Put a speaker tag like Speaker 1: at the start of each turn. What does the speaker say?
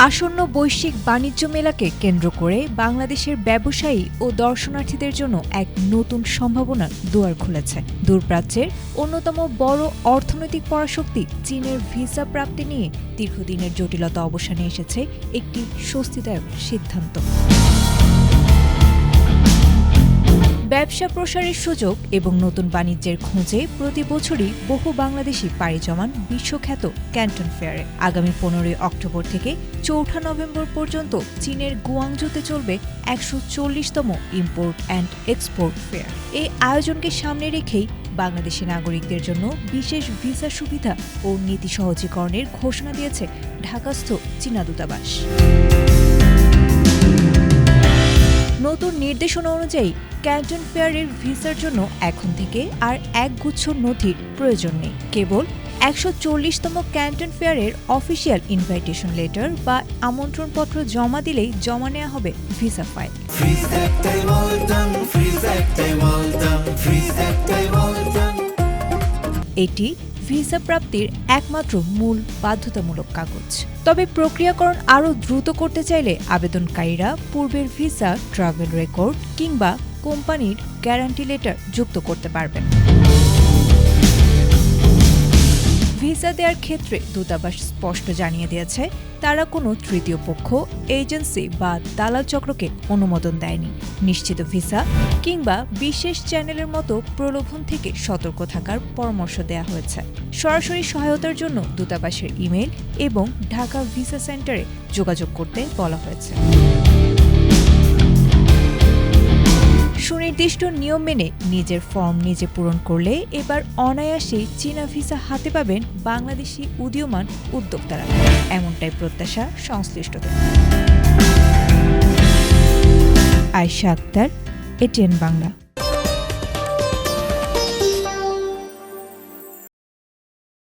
Speaker 1: আসন্ন বৈশ্বিক বাণিজ্য মেলাকে কেন্দ্র করে বাংলাদেশের ব্যবসায়ী ও দর্শনার্থীদের জন্য এক নতুন সম্ভাবনার দুয়ার খুলেছে। দূরপ্রাচ্যের অন্যতম বড় অর্থনৈতিক পরাশক্তি চীনের ভিসা প্রাপ্তি নিয়ে দীর্ঘদিনের জটিলতা অবসানে এসেছে একটি স্বস্তিদায়ক সিদ্ধান্ত। ব্যবসা প্রসারের সুযোগ এবং নতুন বাণিজ্যের খোঁজে প্রতি বছরই বহু বাংলাদেশি পাড়ি জমান বিশ্বখ্যাত ক্যান্টন ফেয়ারে। আগামী 15 অক্টোবর থেকে 4 নভেম্বর পর্যন্ত চীনের গুয়াংজুতে চলবে 140তম ইম্পোর্ট অ্যান্ড এক্সপোর্ট ফেয়ার। এই আয়োজনকে সামনে রেখেই বাংলাদেশি নাগরিকদের জন্য বিশেষ ভিসা সুবিধা ও নীতি সহজীকরণের ঘোষণা দিয়েছে ঢাকাস্থ চীনা দূতাবাস। নতুন নির্দেশনা অনুযায়ী ক্যান্টন ফেয়ারের ভিসার জন্য এখন থেকে আর একগুচ্ছ নথির প্রয়োজন নেই। কেবল 140তম ক্যান্টন ফেয়ারের অফিসিয়াল ইনভাইটেশন লেটার বা আমন্ত্রণপত্র জমা দিলেই জমা নেওয়া হবে ভিসা ফাইল। এটি ভিসা প্রাপ্তির একমাত্র মূল বাধ্যতামূলক কাগজ। তবে প্রক্রিয়াকরণ আরও দ্রুত করতে চাইলে আবেদনকারীরা পূর্বের ভিসা, ট্রাভেল রেকর্ড কিংবা কোম্পানির গ্যারান্টি লেটার যুক্ত করতে পারবেন। ভিসা দেওয়ার ক্ষেত্রে দূতাবাস স্পষ্ট জানিয়ে দিয়েছে, তারা কোনো তৃতীয় পক্ষ, এজেন্সি বা দালাল চক্রকে অনুমোদন দেয়নি। নিশ্চিত ভিসা কিংবা বিশেষ চ্যানেলের মতো প্রলোভন থেকে সতর্ক থাকার পরামর্শ দেওয়া হয়েছে। সরাসরি সহায়তার জন্য দূতাবাসের ইমেল এবং ঢাকা ভিসা সেন্টারে যোগাযোগ করতে বলা হয়েছে। সুনির্দিষ্ট নিয়ম মেনে নিজের ফর্ম নিজে পূরণ করলে এবার অনায়াসেই চীনা ভিসা হাতে পাবেন বাংলাদেশি উদীয়মান উদ্যোক্তারা, এমনটাই প্রত্যাশা সংশ্লিষ্টদের। আয়েশা আক্তার, এটিএন বাংলা।